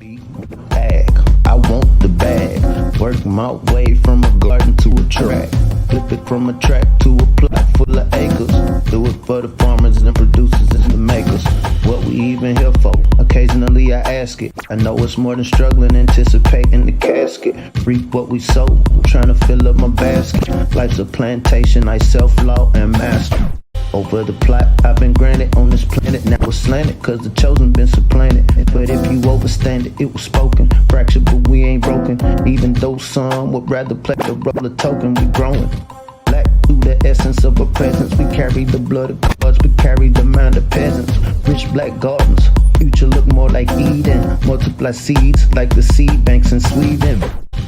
Bag, I want the bag. Work my way from a garden to a track. Flip it from a track to a plot full of acres. Do it for the farmers and the producers and the makers. What we even here for? Occasionally I ask it. I know it's more than struggling, anticipating the casket. Reap what we sow, I'm trying to fill up my basket. Life's a plantation, I self-law and master. Over the plot I've been granted on this planet. Now it's slanted, cause the chosen been supplanted. But if you overstand it, it was spoken. Fractured, but we ain't broken. Even though some would rather play the role of token, we growing. Black through the essence of our presence. We carry the blood of gods, we carry the mind of peasants. Rich black gardens, future look more like Eden. Multiply seeds like the seed banks in Sweden.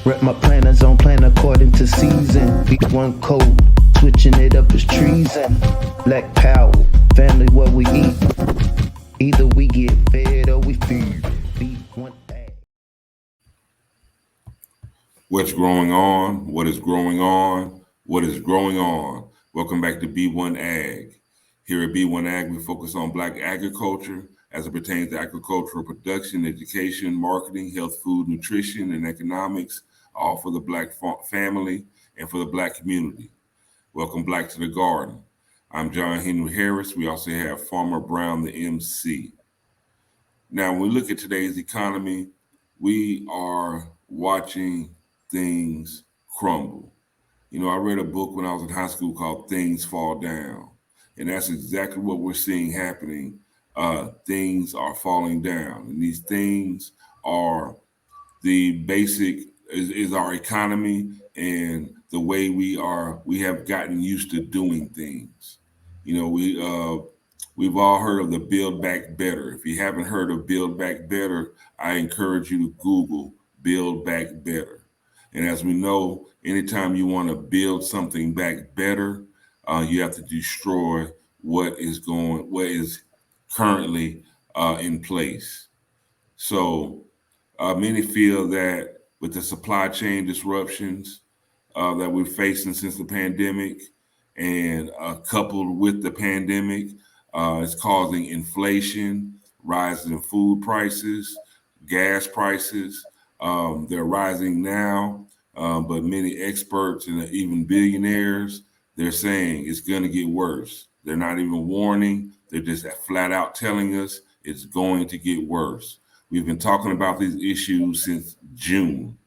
Rep my planners on plan according to season. B1 code, switching it up is treason. Black power, family what we eat. Either we get fed or we feed. B1AG. What's growing on? What is growing on? What is growing on? Welcome back to B1AG. Here at B1AG, we focus on Black agriculture as it pertains to agricultural production, education, marketing, health, food, nutrition, and economics, all for the Black family and for the Black community. Welcome Black to the Garden. I'm John Henry Harris. We also have Farmer Brown, the MC. Now, when we look at today's economy, we are watching things crumble. You know, I read a book when I was in high school called Things Fall Down. And that's exactly what we're seeing happening. Things are falling down. And these things are the basic, is our economy and the way we have gotten used to doing things. You know, we've all heard of the Build Back Better. If you haven't heard of Build Back Better, I encourage you to Google Build Back Better. And as we know, anytime you want to build something back better, you have to destroy what is currently in place. So many feel that with the supply chain disruptions that we're facing since the pandemic, and coupled with the pandemic, it's causing inflation, rises in food prices, gas prices. They're rising now, but many experts and even billionaires, they're saying it's going to get worse. They're not even warning. They're just flat out telling us it's going to get worse. We've been talking about these issues since June.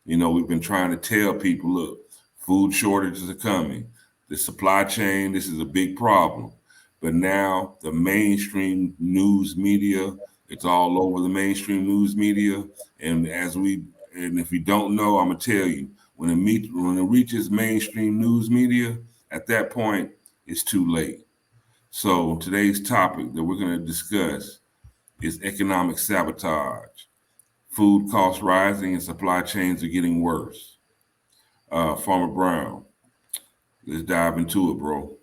You know, we've been trying to tell people, look, food shortages are coming. The supply chain, this is a big problem. But now the mainstream news media, it's all over the mainstream news media. And if you don't know, I'm gonna tell you, when it reaches mainstream news media, at that point, it's too late. So today's topic that we're gonna discuss is economic sabotage. Food costs rising and supply chains are getting worse. Farmer Brown, let's dive into it, bro.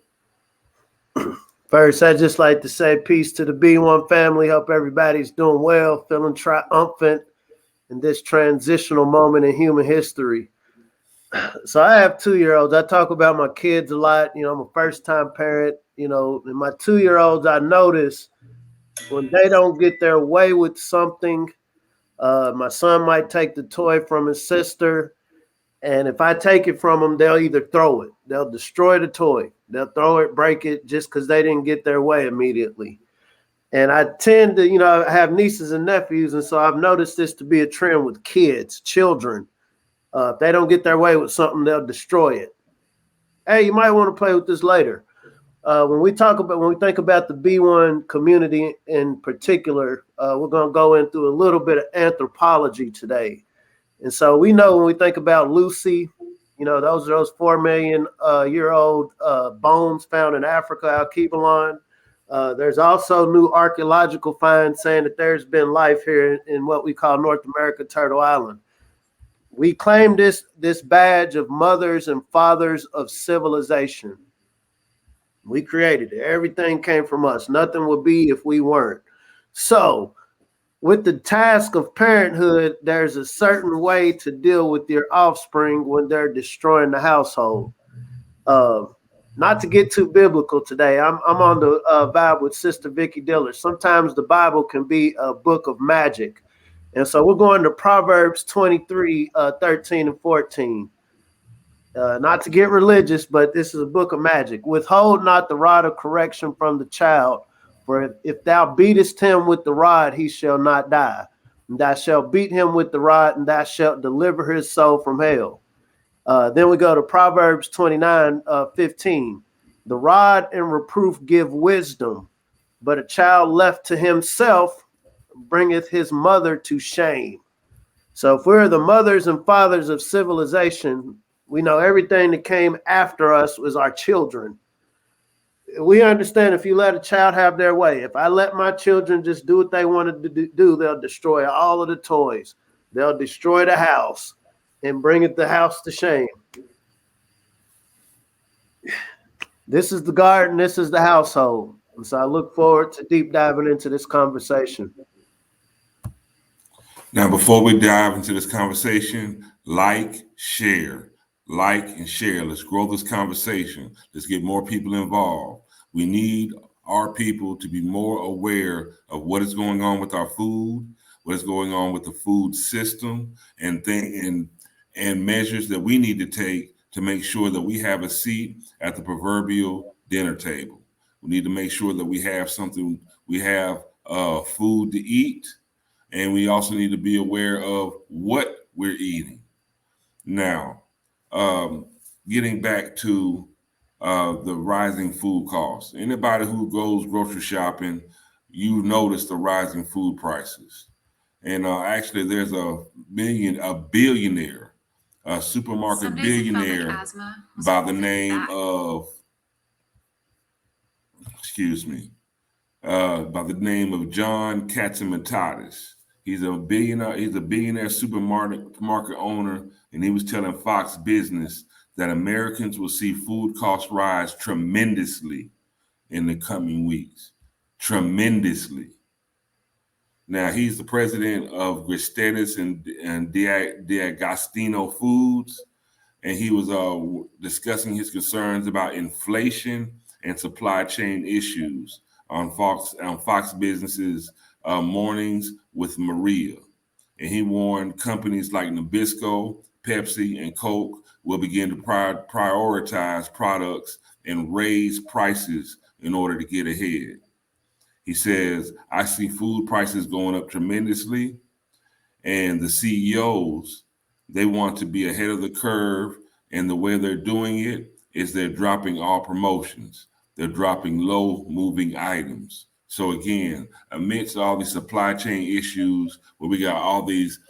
First, I'd just like to say peace to the B1 family. Hope everybody's doing well, feeling triumphant in this transitional moment in human history. So I have 2-year-olds. I talk about my kids a lot. You know, I'm a first-time parent. You know, and my 2-year-olds, I notice when they don't get their way with something, my son might take the toy from his sister. And if I take it from them, they'll either throw it. They'll destroy the toy. They'll throw it, break it, just because they didn't get their way immediately. And I tend to, you know, have nieces and nephews. And so I've noticed this to be a trend with kids, children. If they don't get their way with something, they'll destroy it. Hey, you might want to play with this later. When we think about the B1 community in particular, we're going to go into a little bit of anthropology today. And so we know when we think about Lucy, you know, those are those 4 million year old bones found in Africa, Alkebulan. There's also new archaeological finds saying that there's been life here in what we call North America, Turtle Island. We claim this badge of mothers and fathers of civilization. We created it. Everything came from us. Nothing would be if we weren't. So with the task of parenthood, there's a certain way to deal with your offspring when they're destroying the household. Not to get too biblical today. I'm on the vibe with Sister Vicky Diller. Sometimes the Bible can be a book of magic. And so we're going to Proverbs 23, 13 and 14. Not to get religious, but this is a book of magic. Withhold not the rod of correction from the child, for if thou beatest him with the rod, he shall not die. And thou shalt beat him with the rod, and thou shalt deliver his soul from hell. Then we go to Proverbs 29, 15. The rod and reproof give wisdom, but a child left to himself bringeth his mother to shame. So if we're the mothers and fathers of civilization, we know everything that came after us was our children. We understand if you let a child have their way, if I let my children just do what they wanted to do, they'll destroy all of the toys. They'll destroy the house and bring the house to shame. This is the garden. This is the household. And so I look forward to deep diving into this conversation. Now, before we dive into this conversation, like, share. Like and share. Let's grow this conversation. Let's get more people involved. We need our people to be more aware of what is going on with our food, what is going on with the food system, and measures that we need to take to make sure that we have a seat at the proverbial dinner table. We need to make sure that we have something, we have food to eat, and we also need to be aware of what we're eating. Now, getting back to the rising food costs. Anybody who goes grocery shopping, you notice the rising food prices. And actually, there's a billionaire, a supermarket billionaire by the name of, by the name of John Katzimatidis. He's a billionaire supermarket owner, and he was telling Fox Business that Americans will see food costs rise tremendously in the coming weeks. Tremendously. Now, he's the president of Gristedes and D'Agostino Foods, and he was discussing his concerns about inflation and supply chain issues on Fox Business's Mornings with Maria. And he warned companies like Nabisco, Pepsi, and Coke will begin to prioritize products and raise prices in order to get ahead. He says, I see food prices going up tremendously, and the CEOs, they want to be ahead of the curve, and the way they're doing it is they're dropping all promotions. They're dropping low moving items. So again, amidst all these supply chain issues where we got all these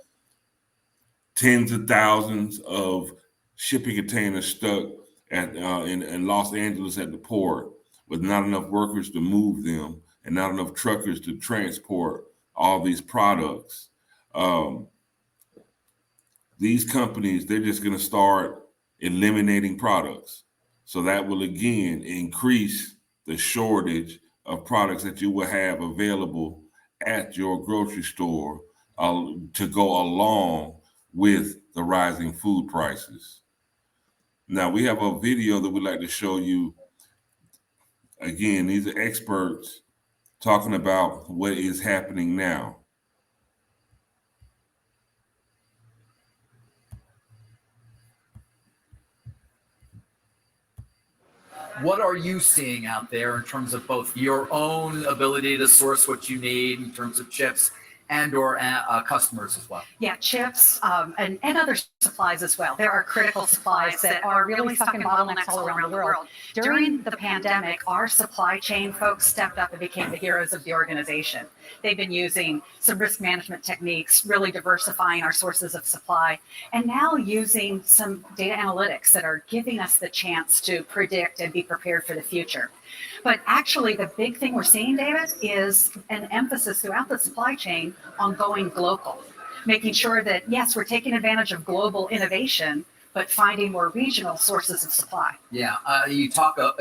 tens of thousands of shipping containers stuck in Los Angeles at the port with not enough workers to move them and not enough truckers to transport all these products. These companies, they're just going to start eliminating products. So that will again increase the shortage of products that you will have available at your grocery store to go along with the rising food prices. Now, we have a video that we'd like to show you. Again, these are experts talking about what is happening now. What are you seeing out there in terms of both your own ability to source what you need in terms of chips and or customers as well? Yeah, chips and other supplies as well. There are critical supplies that are really stuck in bottlenecks all around the world. During the pandemic, our supply chain folks stepped up and became the heroes of the organization. They've been using some risk management techniques, really diversifying our sources of supply, and now using some data analytics that are giving us the chance to predict and be prepared for the future. But actually, the big thing we're seeing, David, is an emphasis throughout the supply chain on going global, making sure that, yes, we're taking advantage of global innovation, but finding more regional sources of supply. Yeah, you talked a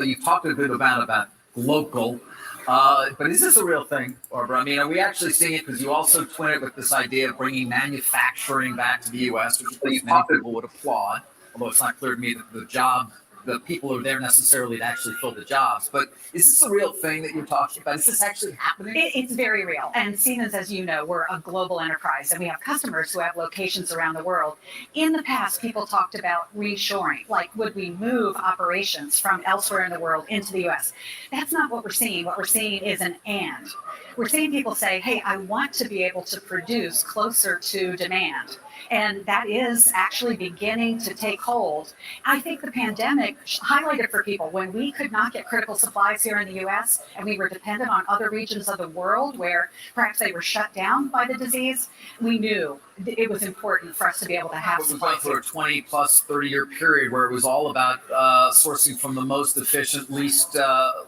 bit about local, but is this a real thing, Barbara? I mean, are we actually seeing it? Because you also twin it with this idea of bringing manufacturing back to the U.S., which many people would applaud, although it's not clear to me that the job the people are there necessarily to actually fill the jobs. But is this a real thing that you're talking about? Is this actually happening? It's very real. And Siemens, as you know, we're a global enterprise, and we have customers who have locations around the world. In the past, people talked about reshoring, like would we move operations from elsewhere in the world into the U.S.? That's not what we're seeing. What we're seeing is an and. We're seeing people say, hey, I want to be able to produce closer to demand. And that is actually beginning to take hold. I think the pandemic highlighted for people when we could not get critical supplies here in the US and we were dependent on other regions of the world where perhaps they were shut down by the disease, we knew it was important for us to be able to have supplies. For a 20 plus 30-year period where it was all about sourcing from the most efficient, least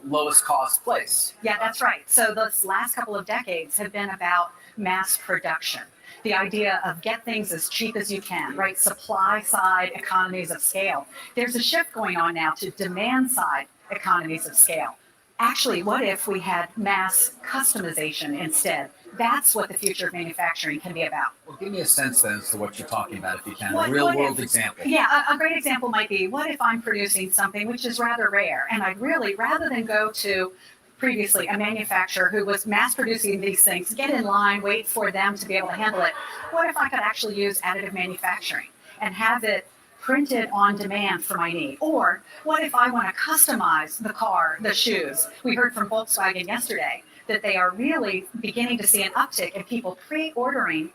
lowest cost place. Yeah, that's right. So those last couple of decades have been about mass production. The idea of get things as cheap as you can, right? Supply side economies of scale. There's a shift going on now to demand side economies of scale. Actually, what if we had mass customization instead? That's what the future of manufacturing can be about. Well, give me a sense then as to what you're talking about, if you can, a real world example. Yeah, a great example might be, what if I'm producing something which is rather rare, and I'd really, rather than go to previously a manufacturer who was mass producing these things, get in line, wait for them to be able to handle it. What if I could actually use additive manufacturing and have it printed on demand for my need? Or what if I want to customize the car, the shoes? We heard from Volkswagen yesterday that they are really beginning to see an uptick in people pre-ordering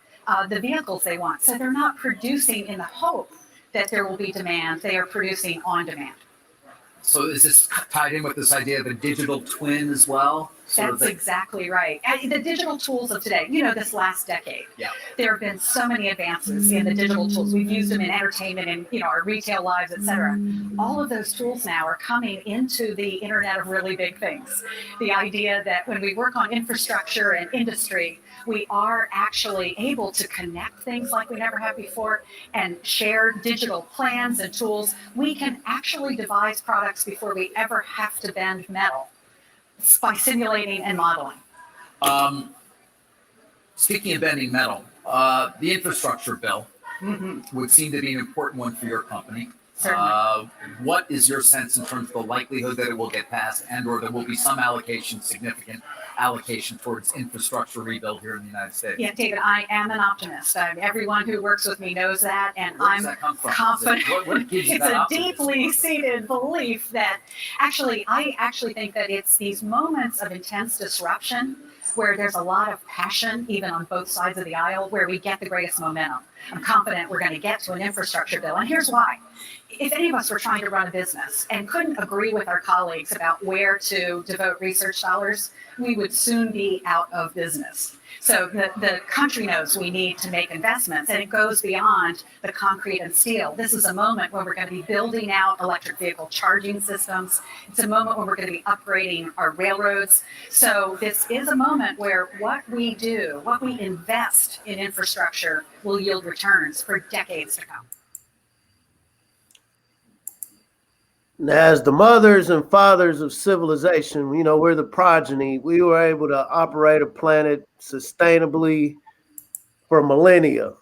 the vehicles they want. So they're not producing in the hope that there will be demand. They are producing on demand. So is this tied in with this idea of a digital twin as well? That's exactly right. The digital tools of today, this last decade, there have been so many advances in the digital tools. We've used them in entertainment and, our retail lives, et cetera. All of those tools now are coming into the Internet of really big things. The idea that when we work on infrastructure and industry, we are actually able to connect things like we never have before and share digital plans and tools. We can actually devise products before we ever have to bend metal by simulating and modeling. Speaking of bending metal, the infrastructure bill would seem to be an important one for your company. Certainly. What is your sense in terms of the likelihood that it will get passed and or there will be some significant allocation towards infrastructure rebuild here in the United States? Yeah, David, I am an optimist. Everyone who works with me knows that, and Where does I'm that come from? confident. What gives you It's that a optimism? deeply seated belief that I actually think that it's these moments of intense disruption where there's a lot of passion, even on both sides of the aisle, where we get the greatest momentum. I'm confident we're going to get to an infrastructure bill, and here's why. If any of us were trying to run a business and couldn't agree with our colleagues about where to devote research dollars, we would soon be out of business. So the country knows we need to make investments, and it goes beyond the concrete and steel. This is a moment when we're going to be building out electric vehicle charging systems. It's a moment when we're going to be upgrading our railroads. So this is a moment where what we do, what we invest in infrastructure will yield returns for decades to come. As the mothers and fathers of civilization, we're the progeny. We were able to operate a planet sustainably for millennia.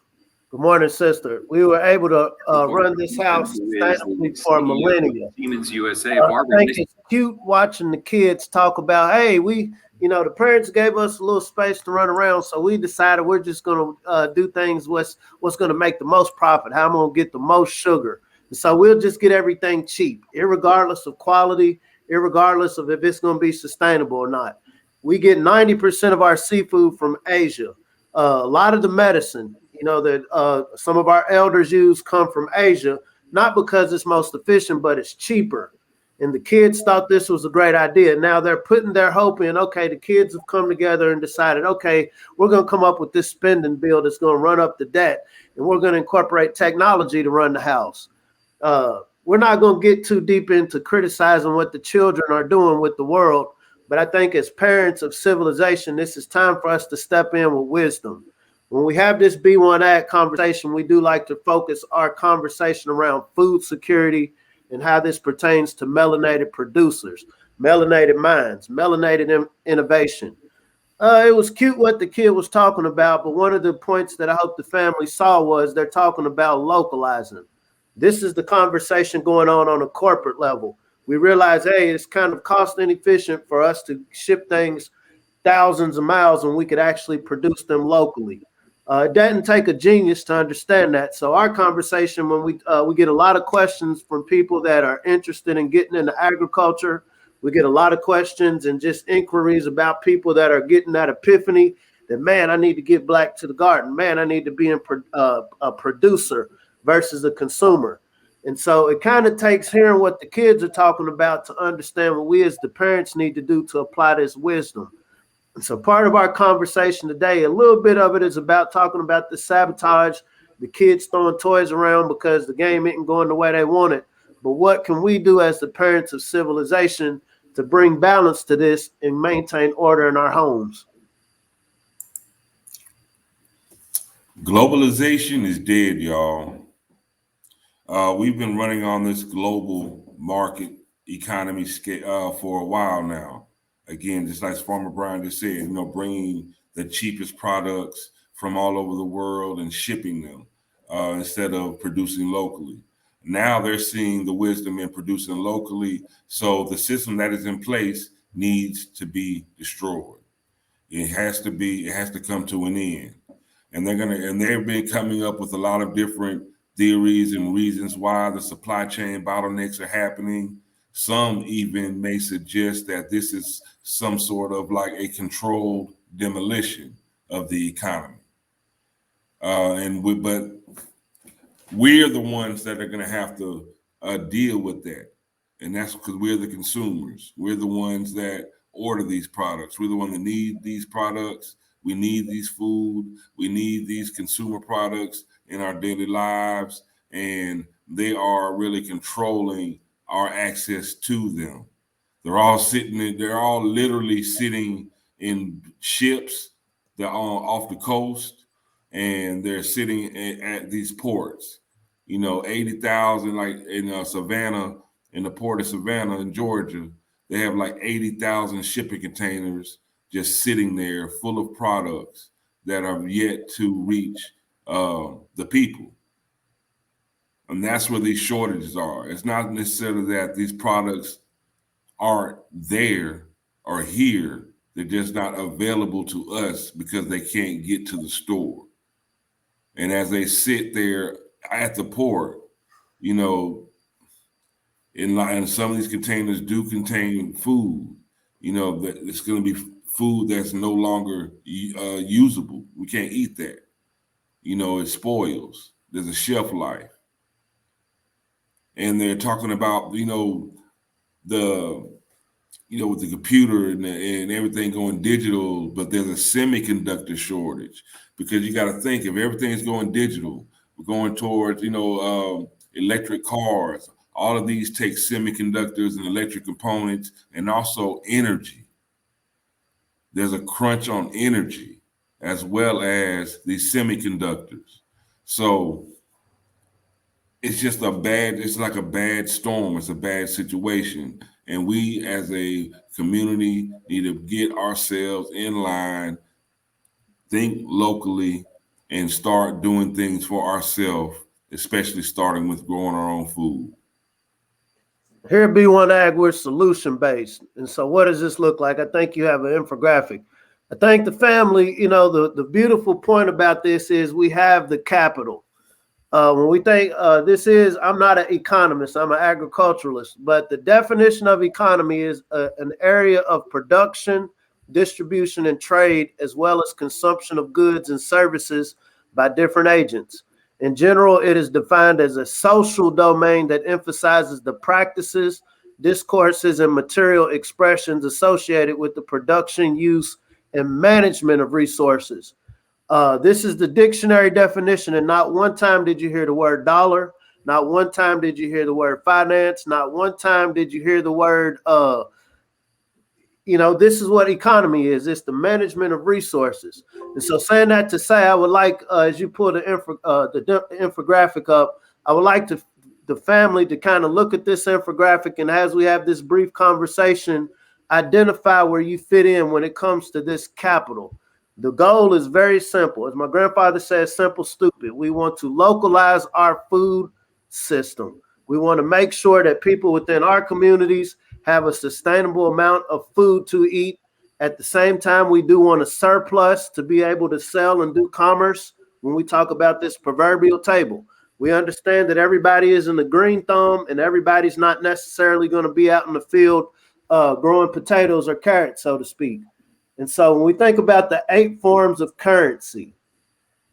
Good morning, sister. We were able to run this house sustainably for millennia. Siemens USA. I think it's cute watching the kids talk about, hey, the parents gave us a little space to run around, so we decided we're just going to do things what's going to make the most profit, how I'm going to get the most sugar. So we'll just get everything cheap, irregardless of quality, irregardless of if it's going to be sustainable or not. We get 90% of our seafood from Asia. A lot of the medicine, that some of our elders use come from Asia, not because it's most efficient, but it's cheaper. And the kids thought this was a great idea. Now they're putting their hope in, okay, the kids have come together and decided, okay, we're going to come up with this spending bill that's going to run up the debt, and we're going to incorporate technology to run the house. We're not going to get too deep into criticizing what the children are doing with the world, but I think as parents of civilization, this is time for us to step in with wisdom. When we have this B1AG conversation, we do like to focus our conversation around food security and how this pertains to melanated producers, melanated minds, melanated innovation. It was cute what the kid was talking about, but one of the points that I hope the family saw was they're talking about localizing. This is the conversation going on a corporate level. We realize, hey, it's kind of cost inefficient for us to ship things thousands of miles when we could actually produce them locally. It doesn't take a genius to understand that. So our conversation, when we get a lot of questions from people that are interested in getting into agriculture, we get a lot of questions and just inquiries about people that are getting that epiphany that, man, I need to get back to the garden. Man, I need to be a producer versus a consumer. And so it kind of takes hearing what the kids are talking about to understand what we as the parents need to do to apply this wisdom. And so part of our conversation today, a little bit of it is about talking about the sabotage, the kids throwing toys around because the game isn't going the way they want it. But what can we do as the parents of civilization to bring balance to this and maintain order in our homes? Globalization is dead, y'all. We've been running on this global market economy for a while now. Again, just like Farmer Brian just said, bringing the cheapest products from all over the world and shipping them instead of producing locally. Now they're seeing the wisdom in producing locally. So the system that is in place needs to be destroyed. It has to come to an end. And they've been coming up with a lot of different theories and reasons why the supply chain bottlenecks are happening. Some even may suggest that this is some sort of like a controlled demolition of the economy. But we're the ones that are going to have to deal with that. And that's because we're the consumers. We're the ones that order these products. We're the ones that need these products. We need these food. We need these consumer products in our daily lives. And they are really controlling our access to them. They're all literally sitting in ships. They're all off the coast and they're sitting at these ports. 80,000, like in Savannah, in the port of Savannah in Georgia, they have like 80,000 shipping containers just sitting there full of products that are yet to reach the people. And that's where these shortages are. It's not necessarily that these products aren't there or here. They're just not available to us because they can't get to the store. And as they sit there at the port, and some of these containers do contain food, that it's going to be food that's no longer usable. We can't eat that. It spoils. There's a shelf life. And they're talking about, with the computer and everything going digital, but there's a semiconductor shortage because you got to think if everything's going digital, we're going towards, electric cars. All of these take semiconductors and electric components and also energy. There's a crunch on energy as well as these semiconductors. So it's like a bad storm. It's a bad situation. And we as a community need to get ourselves in line, think locally, and start doing things for ourselves, especially starting with growing our own food. Here at B1AG, we're solution-based. And so what does this look like? I think you have an infographic. I think the family, the beautiful point about this is we have the capital. When we think I'm not an economist, I'm an agriculturalist, but the definition of economy is an area of production, distribution, and trade, as well as consumption of goods and services by different agents. In general, it is defined as a social domain that emphasizes the practices, discourses, and material expressions associated with the production, use, and management of resources. This is the dictionary definition, and not one time did you hear the word dollar. Not one time did you hear the word finance. Not one time did you hear the word, this is what economy is. It's the management of resources. And so saying that to say, I would like, as you pull the infographic up, I would like the family to kind of look at this infographic, and as we have this brief conversation, identify where you fit in when it comes to this capital. The goal is very simple. As my grandfather says, simple, stupid. We want to localize our food system. We want to make sure that people within our communities have a sustainable amount of food to eat. At the same time, we do want a surplus to be able to sell and do commerce when we talk about this proverbial table. We understand that everybody isn't a green thumb and everybody's not necessarily going to be out in the field growing potatoes or carrots, so to speak. And so when we think about the 8 forms of currency,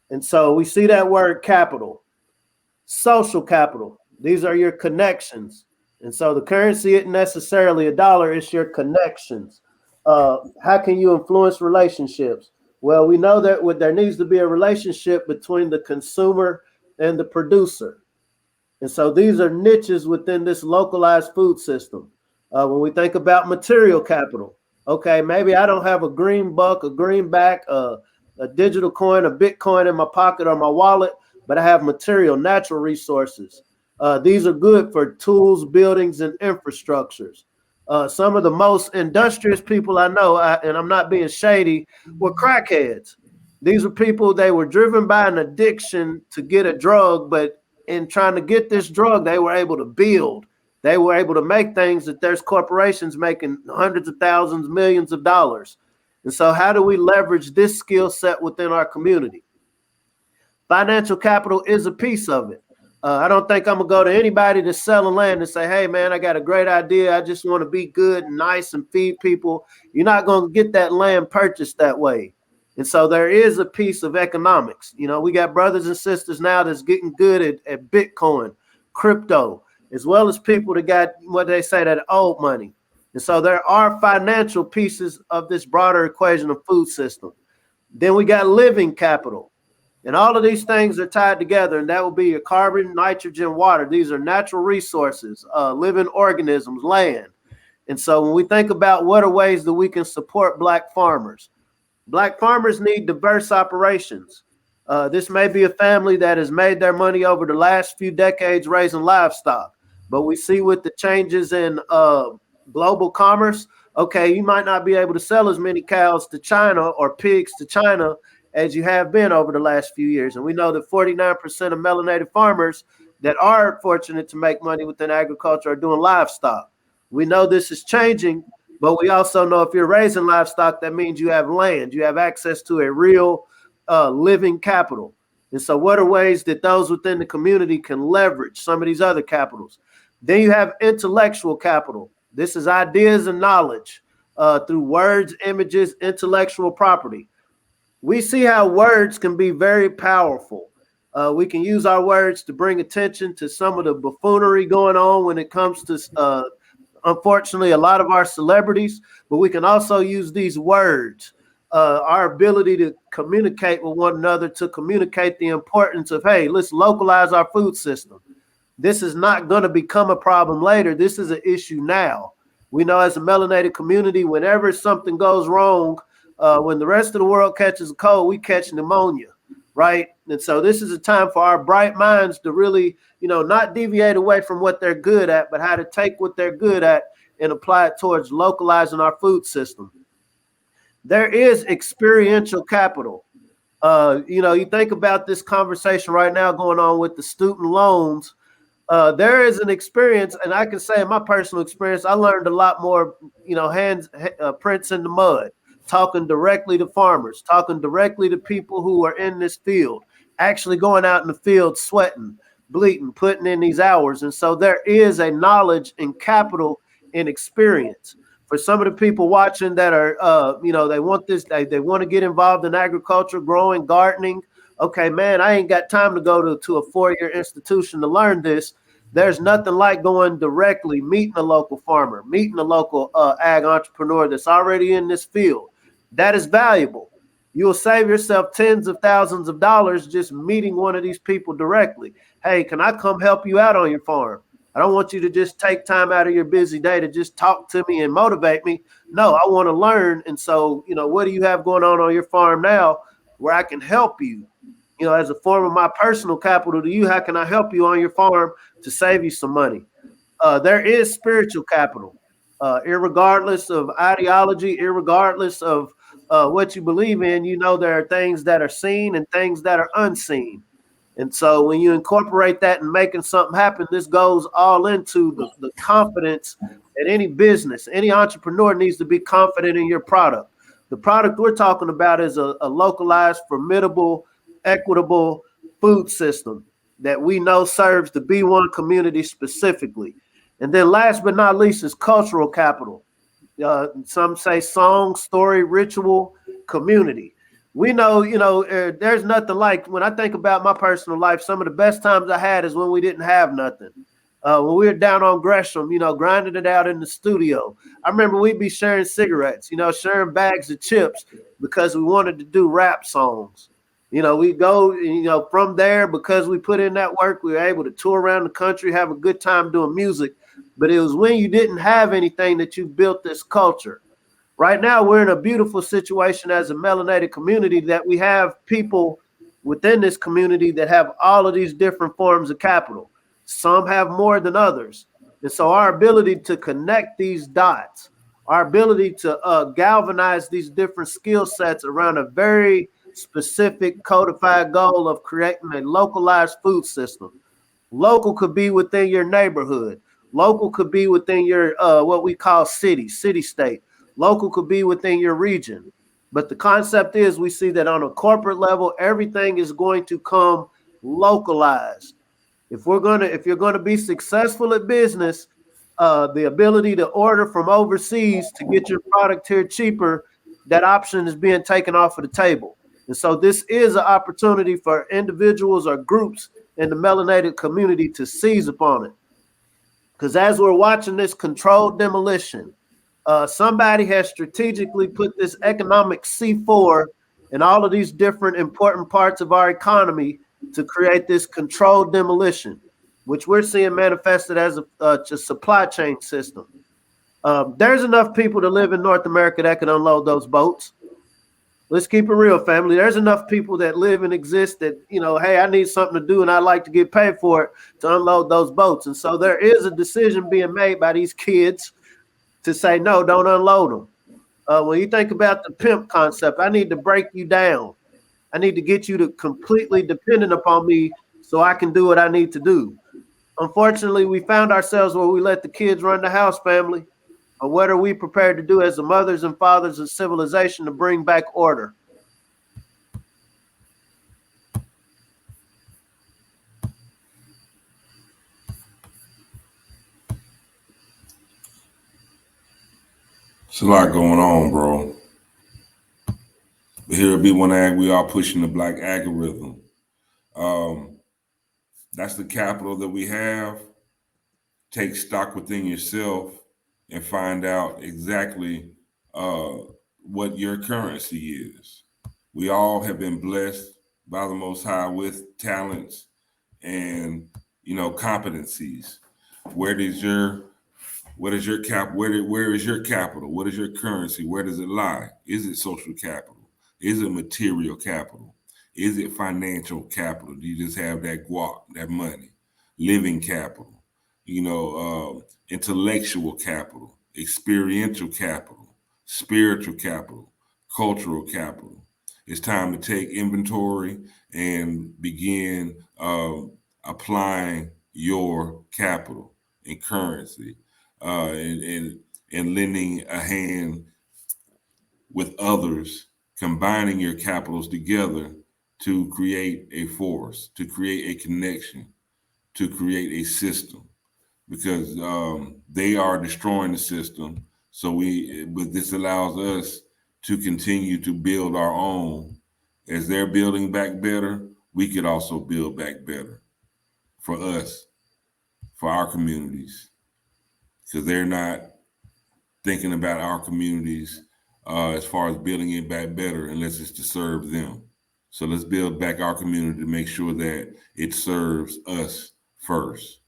and so we see that word capital, social capital. These are your connections. And so the currency isn't necessarily a dollar, it's your connections. How can you influence relationships? Well, we know that there needs to be a relationship between the consumer and the producer. And so these are niches within this localized food system. When we think about material capital, okay, maybe I don't have a green buck, a greenback, a digital coin, a Bitcoin in my pocket or my wallet, but I have material, natural resources. These are good for tools, buildings, and infrastructures. Some of the most industrious people I know, and I'm not being shady, were crackheads. These are people, they were driven by an addiction to get a drug, but in trying to get this drug, they were able to build. They were able to make things that there's corporations making hundreds of thousands, millions of dollars. And so how do we leverage this skill set within our community? Financial capital is a piece of it. I don't think I'm going to go to anybody that's selling land and say, hey, man, I got a great idea. I just want to be good and nice and feed people. You're not going to get that land purchased that way. And so there is a piece of economics. You know, we got brothers and sisters now that's getting good at Bitcoin, crypto, as well as people that got what they say, that old money. And so there are financial pieces of this broader equation of food system. Then we got living capital. And all of these things are tied together, and that will be your carbon, nitrogen, water. These are natural resources, living organisms, land. And so when we think about what are ways that we can support Black farmers need diverse operations. This may be a family that has made their money over the last few decades raising livestock, but we see with the changes in global commerce, okay, you might not be able to sell as many cows to China or pigs to China as you have been over the last few years. And we know that 49% of melanated farmers that are fortunate to make money within agriculture are doing livestock. We know this is changing, but we also know if you're raising livestock, that means you have land, you have access to a real living capital. And so what are ways that those within the community can leverage some of these other capitals? Then you have intellectual capital. This is ideas and knowledge through words, images, intellectual property. We see how words can be very powerful. We can use our words to bring attention to some of the buffoonery going on when it comes to, unfortunately, a lot of our celebrities, but we can also use these words, our ability to communicate with one another, to communicate the importance of, hey, let's localize our food system. This is not going to become a problem later. This is an issue now. We know as a melanated community, whenever something goes wrong, when the rest of the world catches a cold, we catch pneumonia, right? And so this is a time for our bright minds to really, not deviate away from what they're good at, but how to take what they're good at and apply it towards localizing our food system. There is experiential capital. You think about this conversation right now going on with the student loans. There is an experience, and I can say in my personal experience, I learned a lot more, prints in the mud. Talking directly to farmers, talking directly to people who are in this field, actually going out in the field, sweating, bleeding, putting in these hours. And so there is a knowledge and capital and experience. For some of the people watching that are, they want this, they want to get involved in agriculture, growing, gardening. Okay, man, I ain't got time to go to a 4-year institution to learn this. There's nothing like going directly, meeting a local farmer, meeting a local ag entrepreneur that's already in this field. That is valuable. You'll save yourself tens of thousands of dollars just meeting one of these people directly. Hey, can I come help you out on your farm? I don't want you to just take time out of your busy day to just talk to me and motivate me. No, I want to learn. And so, what do you have going on your farm now where I can help you? As a form of my personal capital to you, how can I help you on your farm to save you some money? There is spiritual capital, irregardless of ideology, irregardless of what you believe in. There are things that are seen and things that are unseen. And so when you incorporate that and making something happen, this goes all into the confidence that any business, any entrepreneur needs to be confident in your product. The product we're talking about is a localized, formidable, equitable food system that we know serves the B1 community specifically. And then last but not least is cultural capital. Some say song, story, ritual, community. We know, there's nothing like, when I think about my personal life, some of the best times I had is when we didn't have nothing. When we were down on Gresham, grinding it out in the studio. I remember we'd be sharing cigarettes, sharing bags of chips because we wanted to do rap songs. We go, from there, because we put in that work, we were able to tour around the country, have a good time doing music. But it was when you didn't have anything that you built this culture. Right now, we're in a beautiful situation as a melanated community that we have people within this community that have all of these different forms of capital. Some have more than others. And so our ability to connect these dots, our ability to galvanize these different skill sets around a very specific codified goal of creating a localized food system. Local could be within your neighborhood. Local could be within your what we call city-state. Local could be within your region. But the concept is, we see that on a corporate level, everything is going to come localized. If you're gonna be successful at business, the ability to order from overseas to get your product here cheaper, that option is being taken off of the table. And so this is an opportunity for individuals or groups in the melanated community to seize upon it. Because as we're watching this controlled demolition, somebody has strategically put this economic C4 in all of these different important parts of our economy to create this controlled demolition, which we're seeing manifested as a supply chain system. There's enough people to live in North America that can unload those boats. Let's keep it real, family. There's enough people that live and exist that, hey, I need something to do and I'd like to get paid for it to unload those boats. And so there is a decision being made by these kids to say, no, don't unload them. When you think about the pimp concept, I need to break you down. I need to get you to completely dependent upon me so I can do what I need to do. Unfortunately, we found ourselves where we let the kids run the house, family. Or what are we prepared to do as the mothers and fathers of civilization to bring back order? It's a lot going on, bro. But here at B1AG, we are pushing the Black algorithm. That's the capital that we have. Take stock within yourself and find out exactly what your currency is. We all have been blessed by the Most High with talents and competencies. Where is your capital? What is your currency? Where does it lie? Is it social capital? Is it material capital? Is it financial capital? Do you just have that guap, that money? Living capital, intellectual capital, experiential capital, spiritual capital, cultural capital. It's time to take inventory and begin applying your capital and currency and lending a hand with others, combining your capitals together to create a force, to create a connection, to create a system, because they are destroying the system. But this allows us to continue to build our own. As they're building back better, we could also build back better for us, for our communities, because they're not thinking about our communities as far as building it back better unless it's to serve them. So let's build back our community to make sure that it serves us first.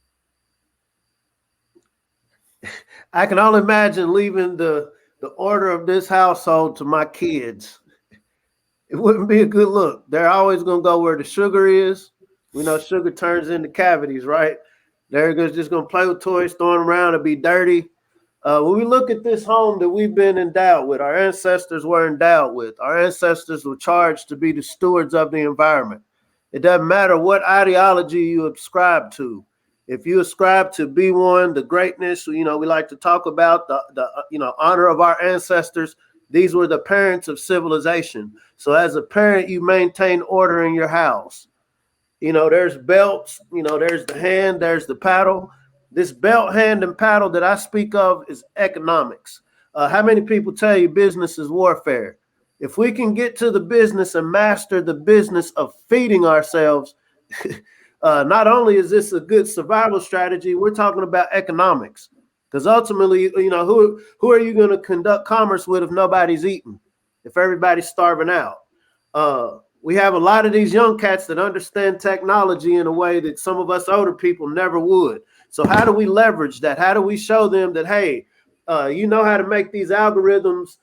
I can only imagine leaving the order of this household to my kids. It wouldn't be a good look. They're always going to go where the sugar is. We know sugar turns into cavities, right? They're just going to play with toys, throw them around, and be dirty. When we look at this home that we've been endowed with, our ancestors were endowed with. Our ancestors were charged to be the stewards of the environment. It doesn't matter what ideology you ascribe to. If you ascribe to B1, the greatness, we like to talk about the honor of our ancestors. These were the parents of civilization. So as a parent, you maintain order in your house. There's belts, there's the hand, there's the paddle. This belt, hand, and paddle that I speak of is economics. How many people tell you business is warfare? If we can get to the business and master the business of feeding ourselves, not only is this a good survival strategy, we're talking about economics. Because ultimately, who are you going to conduct commerce with if nobody's eating, if everybody's starving out? We have a lot of these young cats that understand technology in a way that some of us older people never would. So how do we leverage that? How do we show them that, hey, you know how to make these algorithms,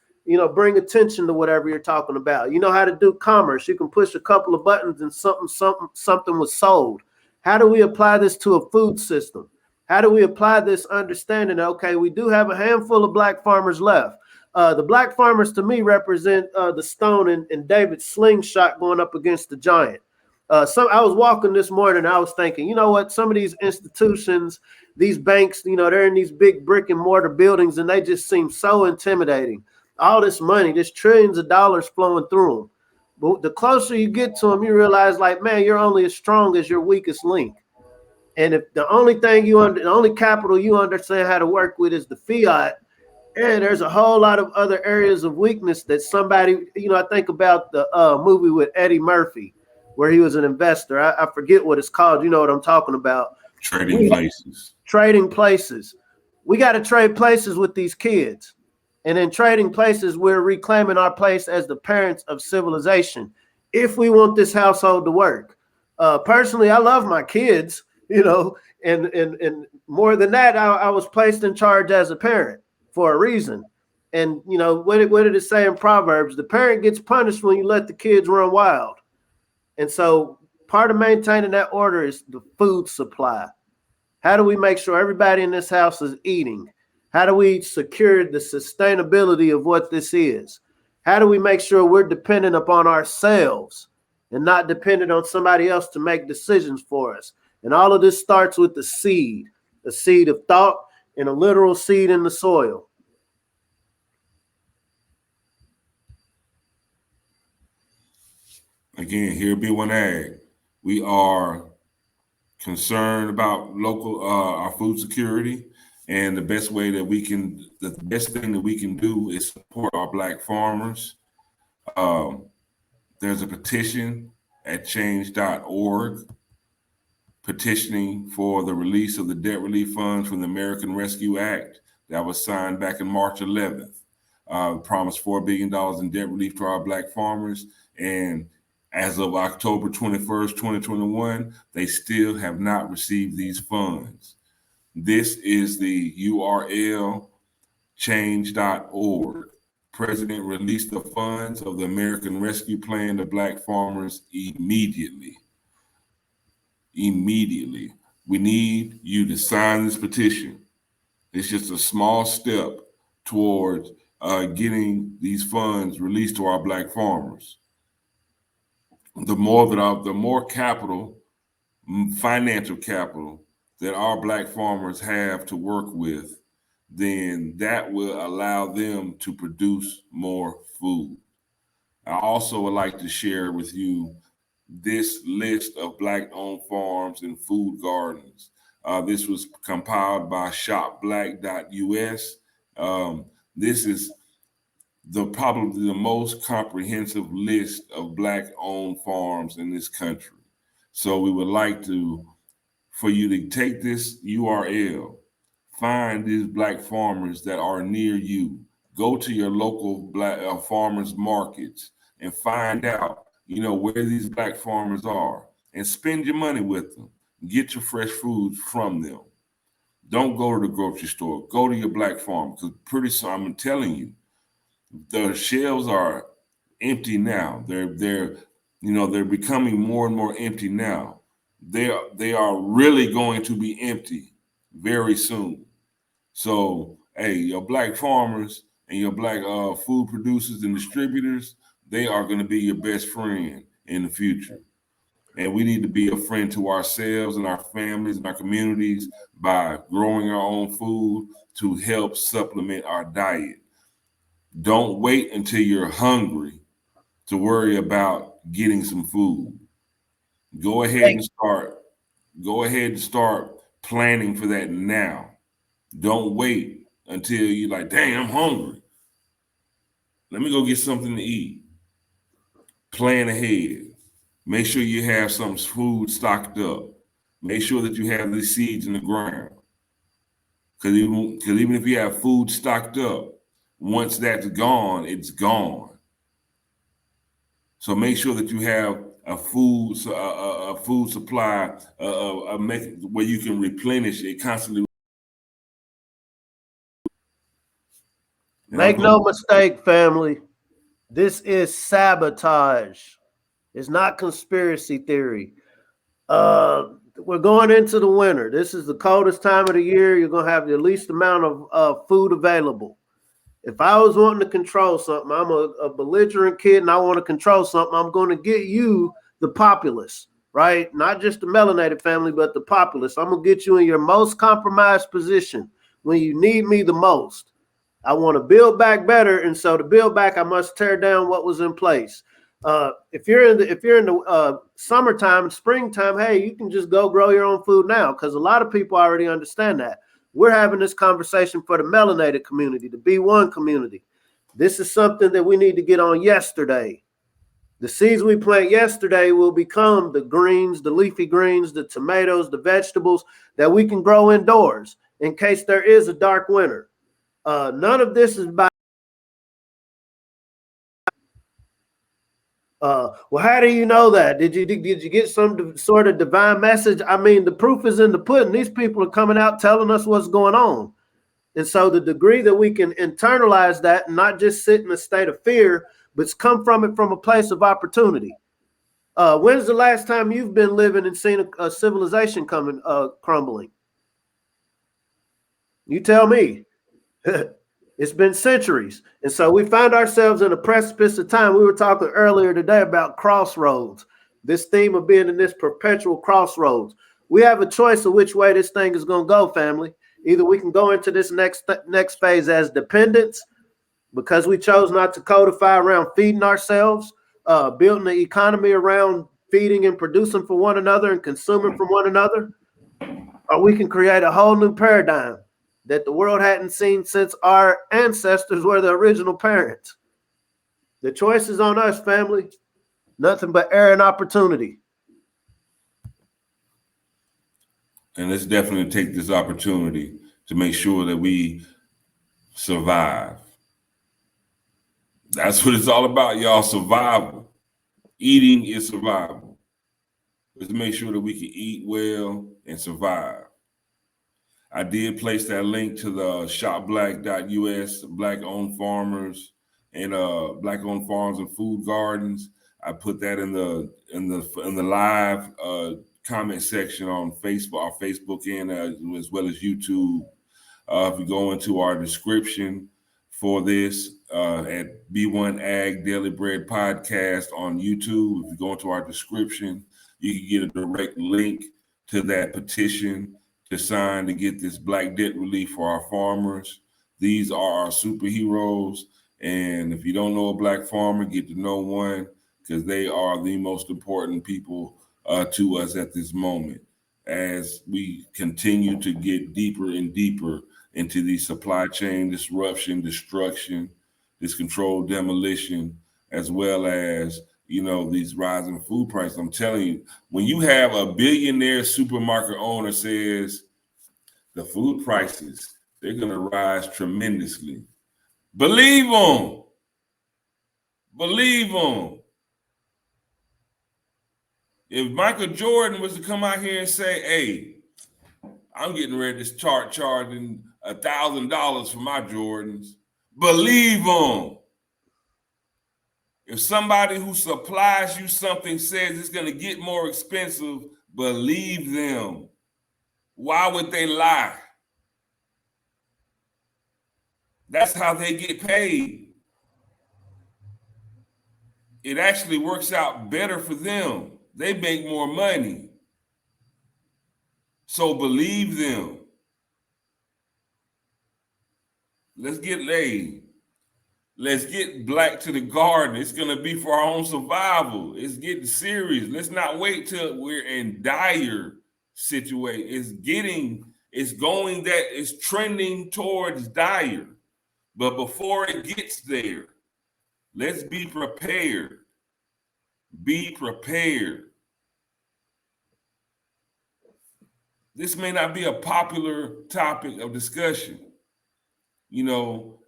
bring attention to whatever you're talking about. You know how to do commerce. You can push a couple of buttons and something was sold. How do we apply this to a food system? How do we apply this understanding? Okay, we do have a handful of black farmers left. The black farmers to me represent the stone and David's slingshot going up against the giant. I was walking this morning and I was thinking, you know what? Some of these institutions, these banks, they're in these big brick and mortar buildings and they just seem so intimidating. All this money, there's trillions of dollars flowing through them. But the closer you get to them, you realize, like, man, you're only as strong as your weakest link. And if the only capital you understand how to work with is the fiat, and there's a whole lot of other areas of weakness that somebody, I think about the movie with Eddie Murphy, where he was an investor. I forget what it's called. You know what I'm talking about. Trading places. Trading places. We got to trade places with these kids. And in trading places, we're reclaiming our place as the parents of civilization if we want this household to work. Personally, I love my kids, and more than that, I was placed in charge as a parent for a reason. And, what did it say in Proverbs? The parent gets punished when you let the kids run wild. And so part of maintaining that order is the food supply. How do we make sure everybody in this house is eating? How do we secure the sustainability of what this is? How do we make sure we're dependent upon ourselves and not dependent on somebody else to make decisions for us? And all of this starts with the seed of thought and a literal seed in the soil. Again, here at B1AG, we are concerned about local our food security, and the best thing that we can do is support our black farmers. There's a petition at change.org petitioning for the release of the debt relief funds from the American Rescue Act that was signed back in March 11th. Promised $4 billion in debt relief to our black farmers, and as of October 21st, 2021, they still have not received these funds. This is the URL, change.org. President released the funds of the American Rescue Plan to black farmers immediately. Immediately. We need you to sign this petition. It's just a small step towards getting these funds released to our black farmers. The more capital, financial capital that our black farmers have to work with, then that will allow them to produce more food. I also would like to share with you this list of black-owned farms and food gardens. This was compiled by shopblack.us. This is probably the most comprehensive list of black-owned farms in this country. So we would like for you to take this URL, find these black farmers that are near you, go to your local black farmers markets and find out, where these black farmers are, and spend your money with them. Get your fresh foods from them. Don't go to the grocery store. Go to your black farm, because pretty soon, I'm telling you, the shelves are empty now. They're becoming more and more empty now. They are really going to be empty very soon. So, hey, your black farmers and your black food producers and distributors, they are going to be your best friend in the future. And we need to be a friend to ourselves and our families and our communities by growing our own food to help supplement our diet. Don't wait until you're hungry to worry about getting some food. Go ahead and start planning for that now. Don't wait until you're like, dang, I'm hungry. Let me go get something to eat. Plan ahead. Make sure you have some food stocked up. Make sure that you have the seeds in the ground. Because even if you have food stocked up, once that's gone, it's gone. So make sure that you have a food supply where you can replenish it constantly. Make no mistake, family. This is sabotage. It's not conspiracy theory. We're going into the winter. This is the coldest time of the year. You're going to have the least amount of food available. If I was wanting to control something, I'm a belligerent kid and I want to control something, I'm going to get you, the populace, right? Not just the melanated family, but the populace. I'm going to get you in your most compromised position when you need me the most. I want to build back better, and so to build back, I must tear down what was in place. If you're in the summertime, springtime, hey, you can just go grow your own food now, because a lot of people already understand that. We're having this conversation for the melanated community, the B1 community. This is something that we need to get on yesterday. The seeds we plant yesterday will become the greens, the leafy greens, the tomatoes, the vegetables that we can grow indoors in case there is a dark winter. None of this is by well, how do you know that? Did you get some sort of divine message? I mean, the proof is in the pudding. These people are coming out telling us what's going on. And so the degree that we can internalize that and not just sit in a state of fear, but come from it from a place of opportunity. When's the last time you've been living and seen a civilization coming crumbling? You tell me. It's been centuries. And so we find ourselves in a precipice of time. We were talking earlier today about crossroads, this theme of being in this perpetual crossroads. We have a choice of which way this thing is going to go, family. Either we can go into this next phase as dependents because we chose not to codify around feeding ourselves, building the economy around feeding and producing for one another and consuming from one another, or we can create a whole new paradigm that the world hadn't seen since our ancestors were the original parents. The choice is on us, family. Nothing but air and opportunity. And let's definitely take this opportunity to make sure that we survive. That's what it's all about, y'all. Survival. Eating is survival. Let's make sure that we can eat well and survive. I did place that link to the shopblack.us, Black-owned farmers and Black-owned farms and food gardens. I put that in the live comment section on Facebook, our Facebook end as well as YouTube. If you go into our description for this at B1AG Daily Bread Podcast on YouTube, if you go into our description, you can get a direct link to that petition to sign to get this Black debt relief for our farmers. These are our superheroes. And if you don't know a Black farmer, get to know one, because they are the most important people to us at this moment as we continue to get deeper and deeper into the supply chain disruption, destruction, this controlled demolition, as well as, you know, these rising food prices. I'm telling you, when you have a billionaire supermarket owner says the food prices, they're going to rise tremendously. Believe them. Believe them. If Michael Jordan was to come out here and say, hey, I'm getting ready to start charging $1,000 for my Jordans, believe them. If somebody who supplies you something says it's going to get more expensive, believe them. Why would they lie? That's how they get paid. It actually works out better for them They make more money. So believe them. Let's get laid. Let's get black to the garden. It's going to be for our own survival. It's getting serious. Let's not wait till we're in dire situation. It's trending towards dire. But before it gets there, let's be prepared. Be prepared. This may not be a popular topic of discussion. You know,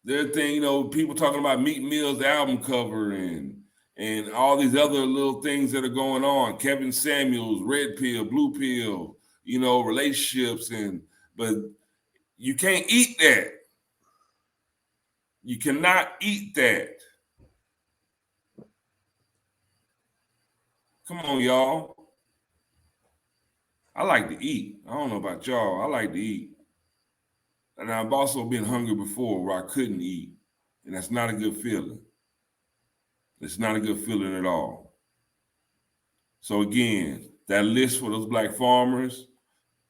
their thing, you know, people talking about Meek Mill's album cover and all these other little things that are going on. Kevin Samuels, red pill, blue pill, you know, relationships, but you can't eat that. You cannot eat that. Come on, y'all. I like to eat. I don't know about y'all. I like to eat. And I've also been hungry before where I couldn't eat. And that's not a good feeling. It's not a good feeling at all. So again, that list for those black farmers,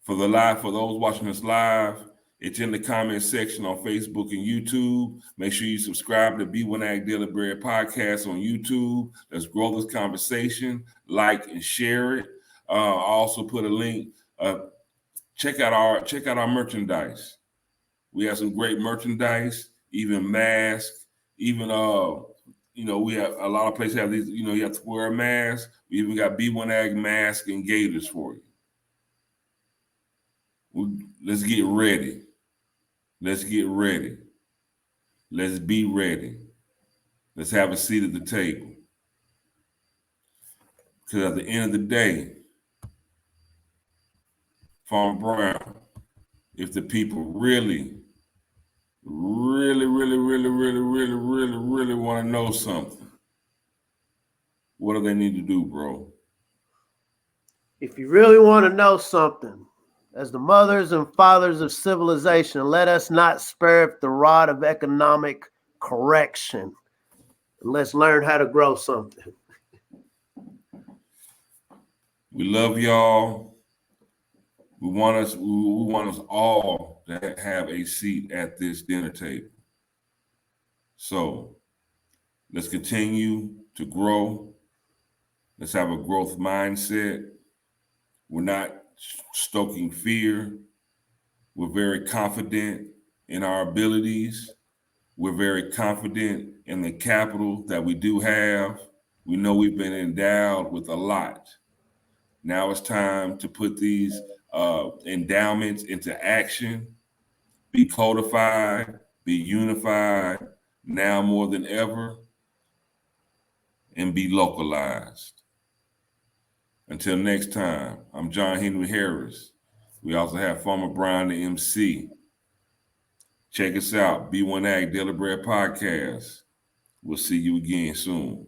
for those watching us live, it's in the comment section on Facebook and YouTube. Make sure you subscribe to B1AG Daily Bread Podcast on YouTube. Let's grow this conversation. Like and share it. I also put a link. Check out our merchandise. We have some great merchandise, even masks, even we have a lot of places have these, you have to wear a mask. We even got B1AG mask and gaiters for you. Let's get ready. Let's get ready. Let's be ready. Let's have a seat at the table. Because at the end of the day, Farmer Brown, if the people really want to know something, what do they need to do, bro? If you really want to know something, as the mothers and fathers of civilization, let us not spare the rod of economic correction. Let's learn how to grow something. We love y'all. We want us all to have a seat at this dinner table. So let's continue to grow. Let's have a growth mindset. We're not stoking fear. We're very confident in our abilities. We're very confident in the capital that we do have. We know we've been endowed with a lot. Now it's time to put these endowments into action, be codified, be unified, now more than ever, and be localized. Until next time, I'm John Henry Harris. We also have Farmer Brown, the MC. Check us out, B1AG Daily Bread Podcast. We'll see you again soon.